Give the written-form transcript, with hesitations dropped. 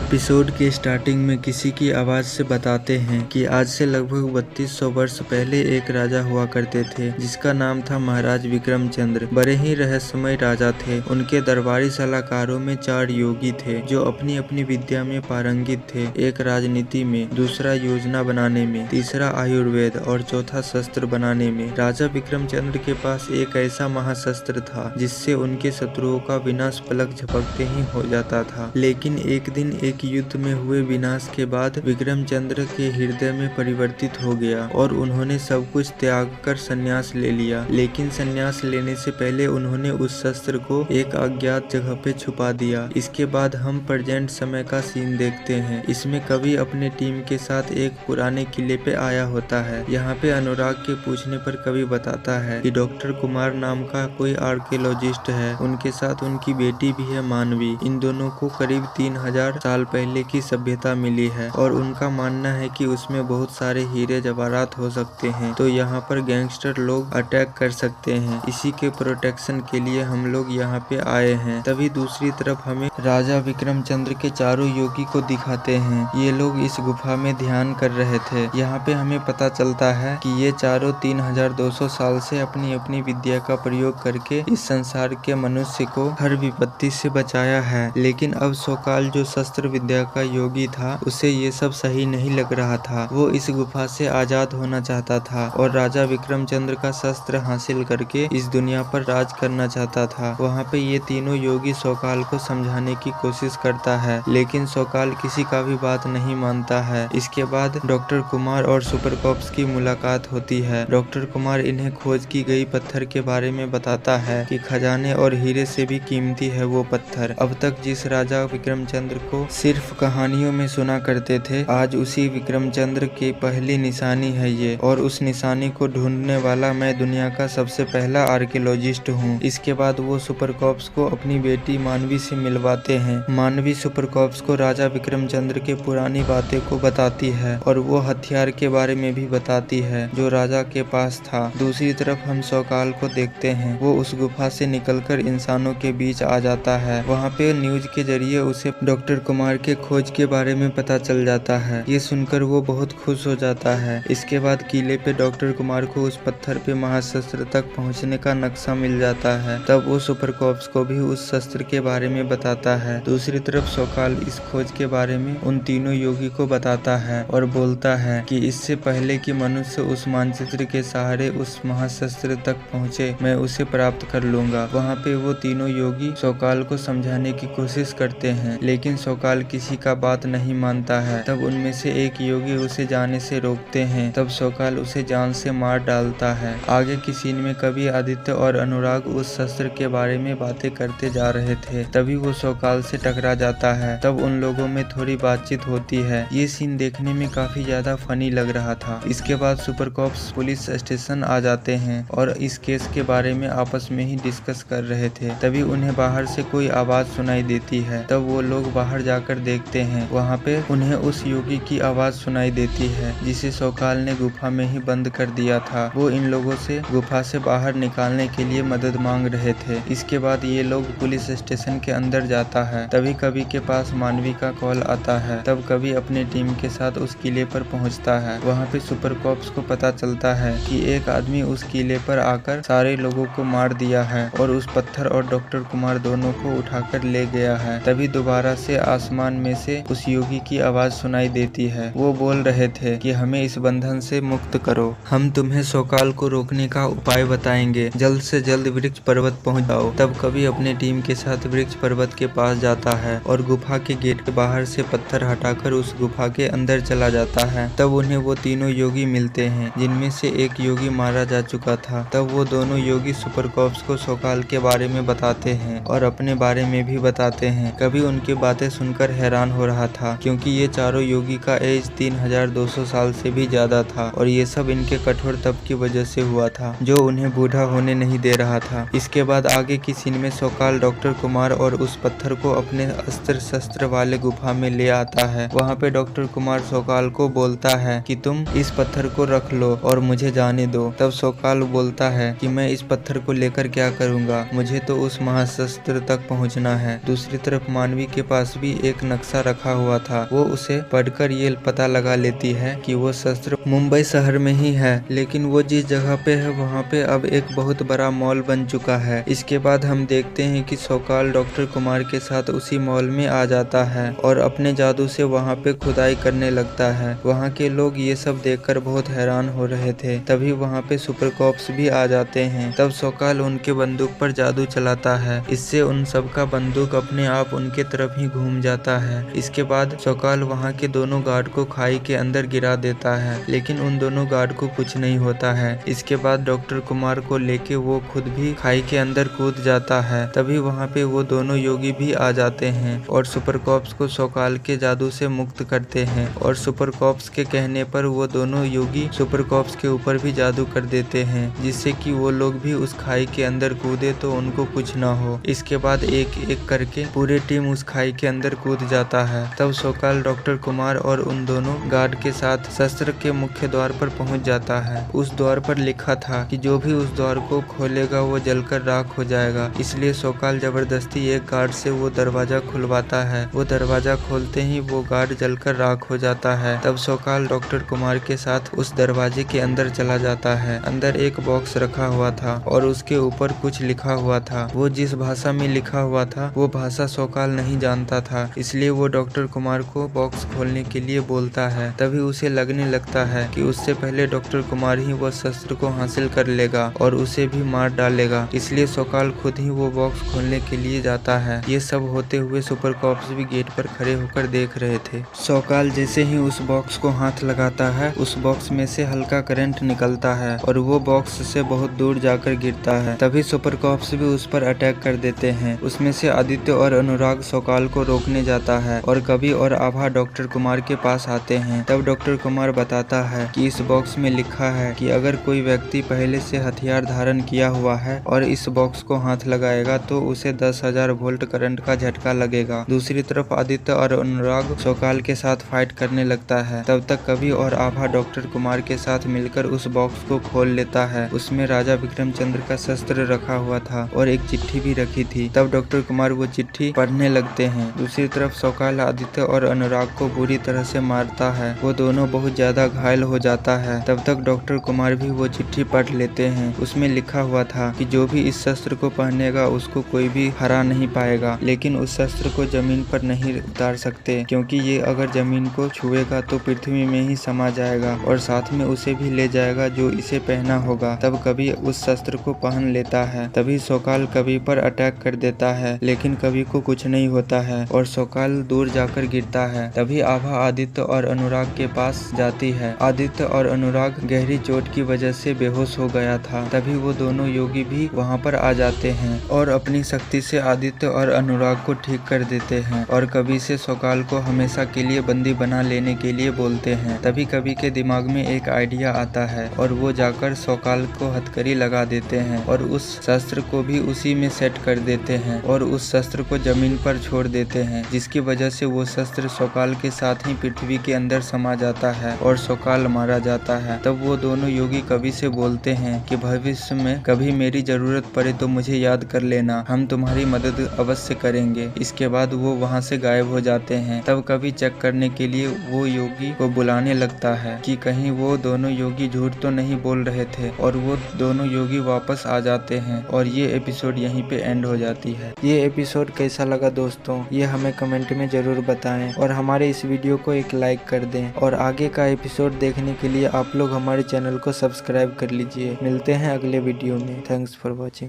Episode के starting में किसी की आवाज से बताते हैं कि आज से लगभग 3200 वर्ष पहले एक राजा हुआ करते थे जिसका नाम था महाराज विक्रमचंद्र। बड़े ही रहस्यमय राजा थे। उनके दरबारी सलाहकारों में 4 योगी थे जो अपनी अपनी विद्या में पारंगित थे। एक राजनीति में, दूसरा योजना बनाने में, तीसरा आयुर्वेद और चौथा शस्त्र बनाने में। राजा विक्रमचंद्र के पास एक ऐसा महाशस्त्र था जिससे उनके शत्रुओं का विनाश पलक झपकते ही हो जाता था। लेकिन एक दिन एक युद्ध में हुए विनाश के बाद विक्रमचंद्र के हृदय में परिवर्तित हो गया और उन्होंने सब कुछ त्याग कर संन्यास ले लिया। लेकिन संन्यास लेने से पहले उन्होंने उस शस्त्र को एक अज्ञात जगह पे छुपा दिया। इसके बाद हम प्रेजेंट समय का सीन देखते हैं। इसमें कवि अपने टीम के साथ एक पुराने किले पे आया होता है। यहाँ पे अनुराग के पूछने पर कवि बताता है कि डॉक्टर कुमार नाम का कोई आर्कियोलॉजिस्ट है। उनके साथ उनकी बेटी भी है मानवी। इन दोनों को करीब 3000 साल पहले की सभ्यता मिली है और उनका मानना है कि उसमें बहुत सारे हीरे जवाहरात हो सकते हैं, तो यहाँ पर गैंगस्टर लोग अटैक कर सकते हैं। इसी के प्रोटेक्शन के लिए हम लोग यहाँ पे आए हैं। तभी दूसरी तरफ हमें राजा विक्रमचंद्र के चारों योगी को दिखाते हैं। ये लोग इस गुफा में ध्यान कर रहे थे। यहाँ पे हमें पता चलता है कि ये चारों 3200 साल से अपनी अपनी विद्या का प्रयोग करके इस संसार के मनुष्य को हर विपत्ति से बचाया है। लेकिन अब सोकाल जो शस्त्र विद्या का योगी था, उसे ये सब सही नहीं लग रहा था। वो इस गुफा से आजाद होना चाहता था और राजा विक्रमचंद्र का शस्त्र हासिल करके इस दुनिया पर राज करना चाहता था। वहाँ पे ये तीनों योगी सोकाल को समझाने की कोशिश करता है, लेकिन सोकाल किसी का भी बात नहीं मानता है। इसके बाद डॉक्टर कुमार और सुपर कॉप्स की मुलाकात होती है। डॉक्टर कुमार इन्हें खोज की गई पत्थर के बारे में बताता है कि खजाने और हीरे से भी कीमती है वो पत्थर। अब तक जिस राजा विक्रमचंद्र को सिर्फ कहानियों में सुना करते थे, आज उसी विक्रमचंद्र की पहली निशानी है ये, और उस निशानी को ढूंढने वाला मैं दुनिया का सबसे पहला आर्कियोलॉजिस्ट हूँ। इसके बाद वो सुपर कॉप्स को अपनी बेटी मानवी से मिलवाते हैं। मानवी सुपर कॉप्स को राजा विक्रमचंद्र के पुरानी बातें को बताती है और वो हथियार के बारे में भी बताती है जो राजा के पास था। दूसरी तरफ हम सोकाल को देखते हैं। वो उस गुफा से निकलकर इंसानों के बीच आ जाता है। वहाँ पे न्यूज के जरिए उसे डॉक्टर कुमार के खोज के बारे में पता चल जाता है। ये सुनकर वो बहुत खुश हो जाता है। इसके बाद किले पे डॉक्टर कुमार को उस पत्थर पे महाशस्त्र तक पहुंचने का नक्शा मिल जाता है। तब वो सुपर कॉप्स को भी उस शस्त्र के बारे में बताता है। दूसरी तरफ सोकाल इस खोज के बारे में उन तीनों योगी को बताता है और बोलता है कि इससे पहले कि मनुष्य उस मानचित्र के सहारे उस महाशस्त्र तक पहुँचे, मैं उसे प्राप्त कर लूंगा। वहाँ पे वो तीनों योगी सोकाल को समझाने की कोशिश करते हैं, लेकिन सोकाल किसी का बात नहीं मानता है। तब उनमें से एक योगी उसे जाने से रोकते हैं। तब सोकाल उसे जान से मार डालता है। आगे की सीन में कवि, आदित्य और अनुराग उस शस्त्र के बारे में बातें करते जा रहे थे। तभी वो सोकाल से टकरा जाता है। तब उन लोगों में थोड़ी बातचीत होती है। ये सीन देखने में काफी ज्यादा फनी लग रहा था। इसके बाद सुपर कॉप्स पुलिस स्टेशन आ जाते हैं और इस केस के बारे में आपस में ही डिस्कस कर रहे थे। तभी उन्हें बाहर से कोई आवाज सुनाई देती है। तब वो लोग बाहर जाकर देखते हैं। वहाँ पे उन्हें उस योगी की आवाज सुनाई देती है जिसे सोकाल ने गुफा में ही बंद कर दिया था। वो इन लोगों से गुफा से बाहर निकालने के लिए मदद मांग रहे थे। इसके बाद ये लोग पुलिस स्टेशन के अंदर जाता है। तभी कवि के पास मानवी का कॉल आता है। तब कवि अपनी टीम के साथ उस किले पर पहुँचता है। वहाँ पे सुपर कॉप्स को पता चलता है कि एक आदमी उस किले पर आकर सारे लोगों को मार दिया है और उस पत्थर और डॉक्टर कुमार दोनों को उठाकर ले गया है। तभी दोबारा से आसमान में से उस योगी की आवाज सुनाई देती है। वो बोल रहे थे कि हमें इस बंधन से मुक्त करो। हम तुम्हें सोकाल को रोकने का उपाय बताएंगे। जल्द से जल्द वृक्ष पर्वत पहुंच जाओ। तब कवि अपने टीम के साथ वृक्ष पर्वत के पास जाता है और गुफा के गेट के बाहर से पत्थर हटाकर उस गुफा के अंदर चला जाता है। तब उन्हें वो तीनों योगी मिलते हैं जिनमें से एक योगी मारा जा चुका था। तब वो दोनों योगी सुपर कॉप्स को सोकाल के बारे में बताते हैं और अपने बारे में भी बताते हैं। कवि उनकी बातें सुनकर हैरान हो रहा था क्योंकि ये चारों योगी का एज 3200 साल से भी ज्यादा था और ये सब इनके कठोर तप की वजह से हुआ था जो उन्हें बूढ़ा होने नहीं दे रहा था। इसके बाद आगे की सीन में सोकाल डॉक्टर कुमार और उस पत्थर को अपने अस्त्र शस्त्र वाले गुफा में ले आता है। वहाँ पे डॉक्टर कुमार सोकाल को बोलता है कि तुम इस पत्थर को रख लो और मुझे जाने दो। तब सोकाल बोलता है कि मैं इस पत्थर को लेकर क्या करूँगा, मुझे तो उस महाशस्त्र तक पहुँचना है। दूसरी तरफ मानवी के पास भी एक एक नक्शा रखा हुआ था। वो उसे पढ़कर ये पता लगा लेती है कि वो शस्त्र मुंबई शहर में ही है, लेकिन वो जिस जगह पे है वहाँ पे अब एक बहुत बड़ा मॉल बन चुका है। इसके बाद हम देखते हैं कि सौकाल डॉक्टर कुमार के साथ उसी मॉल में आ जाता है और अपने जादू से वहाँ पे खुदाई करने लगता है। वहाँ के लोग ये सब देखकर बहुत हैरान हो रहे थे। तभी वहाँ पे सुपर कॉप्स भी आ जाते हैं। तब सौकाल उनके बंदूक पर जादू चलाता है। इससे उन सबका बंदूक अपने आप उनके तरफ ही घूम जाता है। इसके बाद सौकाल वहाँ के दोनों गार्ड को खाई के अंदर गिरा देता है, लेकिन उन दोनों गार्ड को कुछ नहीं होता है। इसके बाद डॉक्टर कुमार को लेके वो खुद भी खाई के अंदर कूद जाता है। तभी वहाँ पे वो दोनों योगी भी आ जाते हैं और सुपर कॉप्स को सौकाल के जादू से मुक्त करते हैं। और सुपर कॉप्स के कहने पर वो दोनों योगी सुपर कॉप्स के ऊपर भी जादू कर देते हैं, जिससे कि वो लोग भी उस खाई के अंदर कूदे तो उनको कुछ ना हो। इसके बाद एक एक करके पूरी टीम उस खाई के अंदर कूद जाता है। तब सौकाल डॉक्टर कुमार और उन दोनों गार्ड के साथ शस्त्र के मुख्य द्वार पर पहुंच जाता है। उस द्वार पर लिखा था कि जो भी उस द्वार को खोलेगा वो जलकर राख हो जाएगा। इसलिए सौकाल जबरदस्ती एक गार्ड से वो दरवाजा खुलवाता है। वो दरवाजा खोलते ही वो गार्ड जलकर राख हो जाता है। तब सौकाल डॉक्टर कुमार के साथ उस दरवाजे के अंदर चला जाता है। अंदर एक बॉक्स रखा हुआ था और उसके ऊपर कुछ लिखा हुआ था। वो जिस भाषा में लिखा हुआ था वो भाषा सौकाल नहीं जानता था, इसलिए वो डॉक्टर कुमार को बॉक्स खोलने के लिए बोलता है। तभी उसे लगने लगता है कि उससे पहले डॉक्टर कुमार ही वो शस्त्र को हासिल कर लेगा और उसे भी मार डालेगा। इसलिए सौकाल खुद ही वो बॉक्स खोलने के लिए जाता है। ये सब होते हुए सुपर कॉप्स भी गेट पर खड़े होकर देख रहे थे। सौकाल जैसे ही उस बॉक्स को हाथ लगाता है, उस बॉक्स में से हल्का करंट निकलता है और वो बॉक्स से बहुत दूर जाकर गिरता है। तभी सुपर कॉप्स भी उस पर अटैक कर देते हैं। उसमें से आदित्य और अनुराग सौकाल को रोकने जाता है और कवि और आभा डॉक्टर कुमार के पास आते हैं। तब डॉक्टर कुमार बताता है कि इस बॉक्स में लिखा है कि अगर कोई व्यक्ति पहले से हथियार धारण किया हुआ है और इस बॉक्स को हाथ लगाएगा तो उसे 10,000 वोल्ट करंट का झटका लगेगा। दूसरी तरफ आदित्य और अनुराग सौकाल के साथ फाइट करने लगता है। तब तक कवि और आभा डॉक्टर कुमार के साथ मिलकर उस बॉक्स को खोल लेता है। उसमें राजा विक्रमचंद्र का शस्त्र रखा हुआ था और एक चिट्ठी भी रखी थी। तब डॉक्टर कुमार वो चिट्ठी पढ़ने लगते हैं। दूसरी तरफ सौकाल आदित्य और अनुराग को बुरी तरह से मारता है। वो दोनों बहुत ज्यादा घायल हो जाता है। तब तक डॉक्टर कुमार भी वो चिट्ठी पढ़ लेते हैं। उसमें लिखा हुआ था कि जो भी इस शस्त्र को पहनेगा उसको कोई भी हरा नहीं पाएगा, लेकिन उस शस्त्र को जमीन पर नहीं उतार सकते, क्योंकि ये अगर जमीन को छुएगा तो पृथ्वी में ही समा जाएगा और साथ में उसे भी ले जाएगा जो इसे पहना होगा। तब कवि उस शस्त्र को पहन लेता है। तभी सौकाल कवि पर अटैक कर देता है, लेकिन कवि को कुछ नहीं होता है और सौकाल दूर जाकर गिरता है। तभी आभा आदित्य और अनुराग के पास जाती है। आदित्य और अनुराग गहरी चोट की वजह से बेहोश हो गया था। तभी वो दोनों योगी भी वहाँ पर आ जाते हैं और अपनी शक्ति से आदित्य और अनुराग को ठीक कर देते हैं और कवि से सौकाल को हमेशा के लिए बंदी बना लेने के लिए बोलते हैं। तभी कवि के दिमाग में एक आइडिया आता है और वो जाकर सौकाल को हथकड़ी लगा देते हैं और उस शस्त्र को भी उसी में सेट कर देते हैं और उस शस्त्र को जमीन पर छोड़ देते हैं, जिसकी वजह से वो शस्त्र सौकाल के साथ ही पृथ्वी के अंदर समा जाता है और सौकाल मारा जाता है। तब वो दोनों योगी कवि से बोलते हैं कि भविष्य में कभी मेरी जरूरत पड़े तो मुझे याद कर लेना, हम तुम्हारी मदद अवश्य करेंगे। इसके बाद वो वहाँ से गायब हो जाते हैं। तब कवि चेक करने के लिए वो योगी को बुलाने लगता है कि कहीं वो दोनों योगी झूठ तो नहीं बोल रहे थे और वो दोनों योगी वापस आ जाते हैं और ये एपिसोड यहीं पे एंड हो जाती है। ये एपिसोड कैसा लगा दोस्तों, ये हमें कमेंट में जरूर बताएं और हमारे इस वीडियो को एक लाइक कर दें और आगे का एपिसोड देखने के लिए आप लोग हमारे चैनल को सब्सक्राइब कर लीजिए। मिलते हैं अगले वीडियो में। Thanks for watching.